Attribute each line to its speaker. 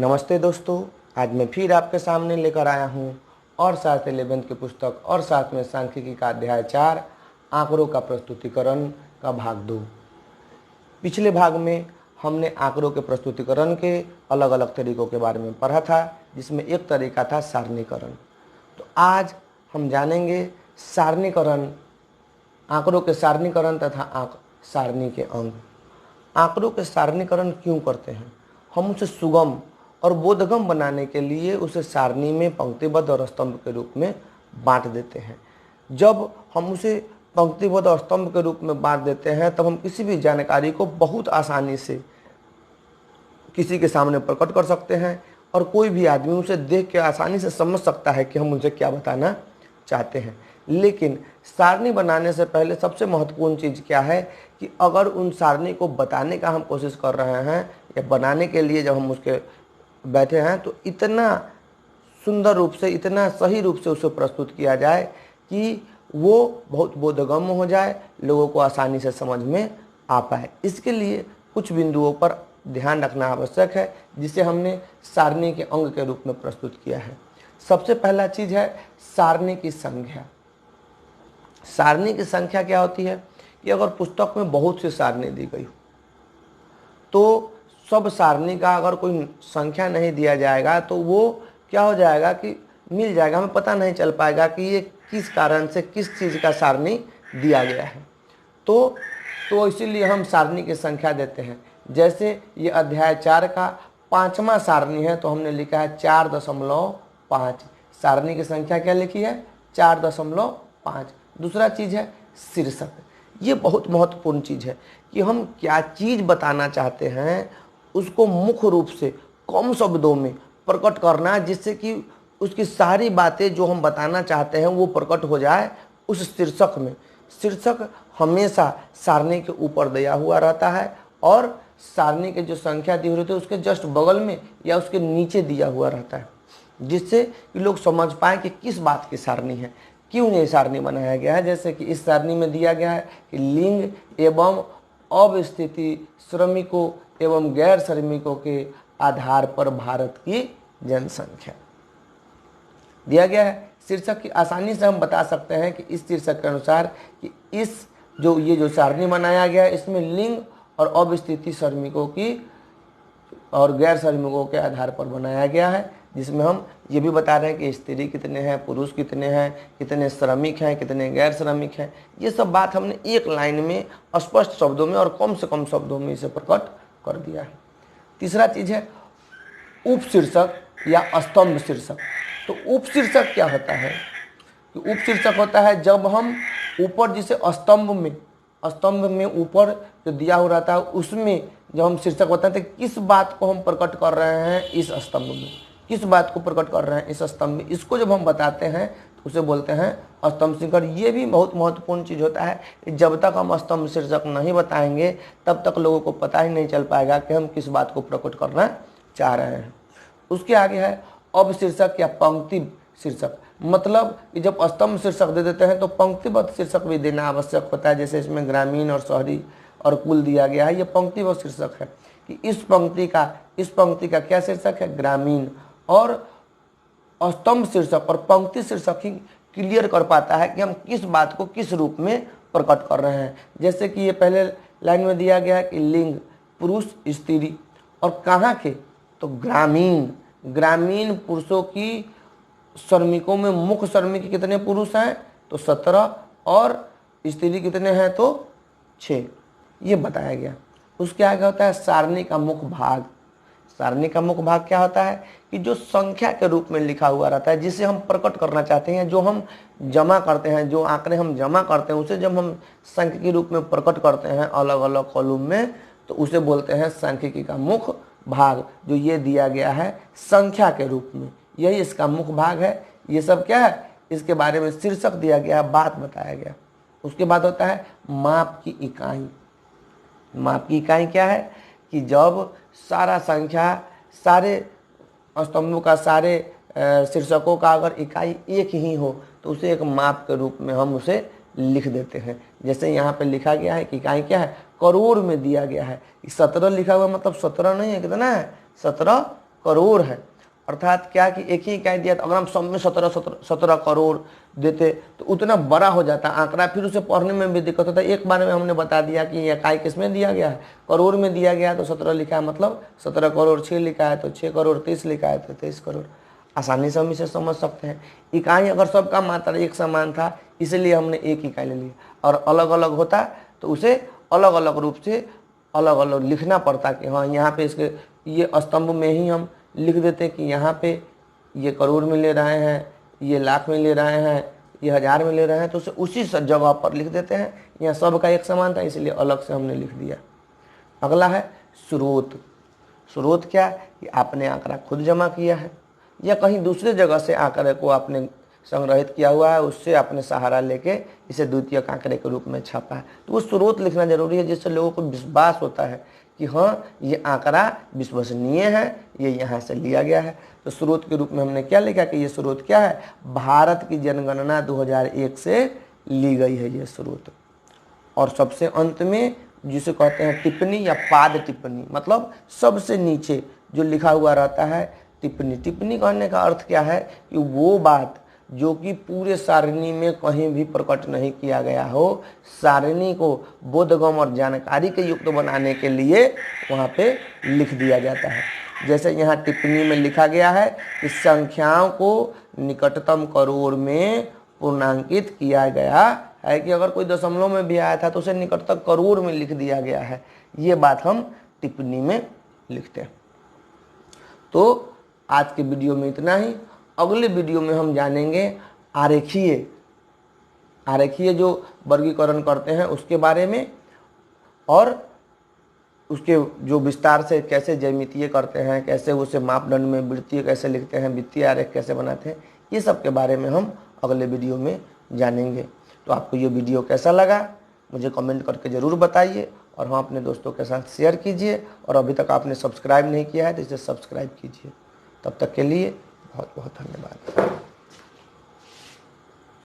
Speaker 1: नमस्ते दोस्तों, आज मैं फिर आपके सामने लेकर आया हूँ और साथ 11th की पुस्तक और साथ में सांख्यिकी का अध्याय 4 आंकड़ों का प्रस्तुतिकरण का भाग 2। पिछले भाग में हमने आंकड़ों के प्रस्तुतिकरण के अलग अलग तरीकों के बारे में पढ़ा था, जिसमें एक तरीका था सारणीकरण। तो आज हम जानेंगे सारणीकरण, आंकड़ों के सारणीकरण तथा सारणी के अंग। आंकड़ों के सारणीकरण क्यों करते हैं? हम उसे सुगम और बोधगम्य बनाने के लिए उसे सारणी में पंक्तिबद्ध और स्तंभ के रूप में बांट देते हैं। जब हम उसे पंक्तिबद्ध और स्तंभ के रूप में बांट देते हैं तब हम किसी भी जानकारी को बहुत आसानी से किसी के सामने प्रकट कर सकते हैं और कोई भी आदमी उसे देख के आसानी से समझ सकता है कि हम उनसे क्या बताना चाहते हैं। लेकिन सारणी बनाने से पहले सबसे महत्वपूर्ण चीज़ क्या है कि अगर उन सारणी को बताने का हम कोशिश कर रहे हैं या बनाने के लिए जब हम उसके बैठे हैं तो इतना सुंदर रूप से, इतना सही रूप से उसे प्रस्तुत किया जाए कि वो बहुत बोधगम्य हो जाए, लोगों को आसानी से समझ में आ पाए। इसके लिए कुछ बिंदुओं पर ध्यान रखना आवश्यक है, जिसे हमने सारणी के अंग के रूप में प्रस्तुत किया है। सबसे पहला चीज़ है सारणी की संख्या। सारणी की संख्या क्या होती है कि अगर पुस्तक में बहुत सी सारणी दी गई तो सब सारणी का अगर कोई संख्या नहीं दिया जाएगा तो वो क्या हो जाएगा कि मिल जाएगा, हमें पता नहीं चल पाएगा कि ये किस कारण से किस चीज़ का सारणी दिया गया है। तो इसीलिए हम सारणी की संख्या देते हैं। जैसे ये अध्याय 4 का 5वां सारणी है तो हमने लिखा है 4.5। सारणी की संख्या क्या लिखी है? 4.5। दूसरा चीज़ है शीर्षक। ये बहुत महत्वपूर्ण चीज़ है कि हम क्या चीज़ बताना चाहते हैं उसको मुख्य रूप से कम शब्दों में प्रकट करना, जिससे कि उसकी सारी बातें जो हम बताना चाहते हैं वो प्रकट हो जाए उस शीर्षक में। शीर्षक हमेशा सारणी के ऊपर दिया हुआ रहता है और सारणी की जो संख्या दी हुई रहती है उसके जस्ट बगल में या उसके नीचे दिया हुआ रहता है, जिससे कि लोग समझ पाए कि किस बात की सारणी है, क्यों ये सारणी बनाया गया है। जैसे कि इस सारणी में दिया गया है कि लिंग एवं अवस्थिति श्रमिकों एवं गैर श्रमिकों के आधार पर भारत की जनसंख्या दिया गया है। शीर्षक की आसानी से हम बता सकते हैं कि इस शीर्षक के अनुसार कि ये जो सारणी बनाया गया है इसमें लिंग और अवस्थिति श्रमिकों की और गैर श्रमिकों के आधार पर बनाया गया है, जिसमें हम ये भी बता रहे हैं कि स्त्री कितने हैं, पुरुष कितने हैं, कितने श्रमिक हैं, कितने गैर श्रमिक हैं। ये सब बात हमने एक लाइन में स्पष्ट शब्दों में और कम से कम शब्दों में इसे प्रकट कर दिया है। तीसरा चीज़ है उपशीर्षक या स्तंभ शीर्षक। तो उपशीर्षक क्या होता है कि उपशीर्षक होता है जब हम ऊपर जिसे स्तंभ में ऊपर जो दिया हो रहता है उसमें जब हम शीर्षक बताते हैं किस बात को हम प्रकट कर रहे हैं इस स्तंभ में, किस बात को प्रकट कर रहे हैं इस स्तंभ में, इसको जब हम बताते हैं तो उसे बोलते हैं स्तंभ शीर्षक। ये भी बहुत महत्वपूर्ण चीज़ होता है कि जब तक हम स्तंभ शीर्षक नहीं बताएंगे तब तक लोगों को पता ही नहीं चल पाएगा कि हम किस बात को प्रकट करना चाह रहे हैं। उसके आगे है अवशीर्षक या पंक्ति शीर्षक। मतलब कि जब स्तंभ शीर्षक दे देते हैं तो पंक्तिबद्ध शीर्षक भी देना आवश्यक होता है। जैसे इसमें ग्रामीण और शहरी और कुल दिया गया है, ये पंक्तिबद्ध शीर्षक है कि इस पंक्ति का क्या शीर्षक है? ग्रामीण। और स्तंभ शीर्षक और पंक्ति शीर्षक ही क्लियर कर पाता है कि हम किस बात को किस रूप में प्रकट कर रहे हैं। जैसे कि ये पहले लाइन में दिया गया है कि लिंग पुरुष स्त्री, और कहाँ के? तो ग्रामीण पुरुषों की श्रमिकों में मुख्य श्रमिक कितने पुरुष हैं? तो 17, और स्त्री कितने हैं? तो 6। ये बताया गया। उसके आगे होता है सारणी का मुख्य भाग। सारणी का मुख्य भाग क्या होता है कि जो संख्या के रूप में लिखा हुआ रहता है, जिसे हम प्रकट करना चाहते हैं, जो हम जमा करते हैं, जो आंकड़े हम जमा करते हैं उसे जब हम संख्या के रूप में प्रकट करते हैं अलग अलग कॉलम में, तो उसे बोलते हैं सांख्यिकी का मुख्य भाग। जो ये दिया गया है संख्या के रूप में, यही इसका मुख्य भाग है। ये सब क्या है? इसके बारे में शीर्षक दिया गया, बात बताया गया। उसके बाद होता है माप की इकाई। माप की इकाई क्या है कि जब सारा संख्या, सारे स्तंभों का, सारे शीर्षकों का अगर इकाई एक ही हो तो उसे एक माप के रूप में हम उसे लिख देते हैं। जैसे यहाँ पे लिखा गया है कि इकाई क्या है? करोड़ में दिया गया है। 17 लिखा हुआ मतलब 17 नहीं है, कितना है? 17 करोड़ है, अर्थात क्या कि एक ही इकाई दिया, तो अगर हम सब में 17 करोड़ देते तो उतना बड़ा हो जाता आंकड़ा, फिर उसे पढ़ने में भी दिक्कत होता। एक बार में हमने बता दिया कि ये इकाई किस में दिया गया है, करोड़ में दिया गया, तो 17 लिखा है मतलब 17 करोड़, 6 लिखा है तो 6 करोड़, 30 लिखा है तो 23 करोड़। आसानी से हम इसे समझ सकते हैं। इकाई अगर सबका मात्रा एक समान था इसलिए हमने एक इकाई ले लिया, और अलग अलग होता तो उसे अलग अलग रूप से अलग अलग लिखना पड़ता कि हाँ यहाँ पे इसके ये स्तंभ में ही हम लिख देते कि यहाँ पे ये करोड़ में ले रहे हैं, ये लाख में ले रहे हैं, ये हज़ार में ले रहे हैं, तो उसे उसी जगह पर लिख देते हैं। यहाँ सबका एक समान था इसलिए अलग से हमने लिख दिया। अगला है स्रोत। स्रोत क्या है कि आपने आंकड़ा खुद जमा किया है या कहीं दूसरे जगह से आंकड़े को आपने संग्रहित किया हुआ है, उससे आपने सहारा लेके इसे द्वितीयक आंकड़े के रूप में छापा है। तो वो स्रोत लिखना जरूरी है, जिससे लोगों को विश्वास होता है कि हाँ ये आंकड़ा विश्वसनीय है, ये यहाँ से लिया गया है। तो स्रोत के रूप में हमने क्या लिखा कि ये स्रोत क्या है, भारत की जनगणना 2001 से ली गई है ये स्रोत। और सबसे अंत में जिसे कहते हैं टिप्पणी या पाद टिप्पणी, मतलब सबसे नीचे जो लिखा हुआ रहता है टिप्पणी। टिप्पणी कहने का अर्थ क्या है कि वो बात जो कि पूरे सारणी में कहीं भी प्रकट नहीं किया गया हो, सारणी को बोधगम्य और जानकारी के युक्त बनाने के लिए वहाँ पे लिख दिया जाता है। जैसे यहाँ टिप्पणी में लिखा गया है कि संख्याओं को निकटतम करोड़ में पूर्णांकित किया गया है, कि अगर कोई दशमलव में भी आया था तो उसे निकटतम करोड़ में लिख दिया गया है। ये बात हम टिप्पणी में लिखते हैं। तो आज के वीडियो में इतना ही। अगले वीडियो में हम जानेंगे आरेखीय जो वर्गीकरण करते हैं उसके बारे में, और उसके जो विस्तार से कैसे ज्यामितीय करते हैं, कैसे उसे मापदंड में वृत्तीय कैसे लिखते हैं, वित्तीय आरेख कैसे बनाते हैं, ये सब के बारे में हम अगले वीडियो में जानेंगे। तो आपको ये वीडियो कैसा लगा मुझे कमेंट करके ज़रूर बताइए, और हाँ अपने दोस्तों के साथ शेयर कीजिए, और अभी तक आपने सब्सक्राइब नहीं किया है तो इसे सब्सक्राइब कीजिए। तब तक के लिए बहुत बहुत धन्यवाद।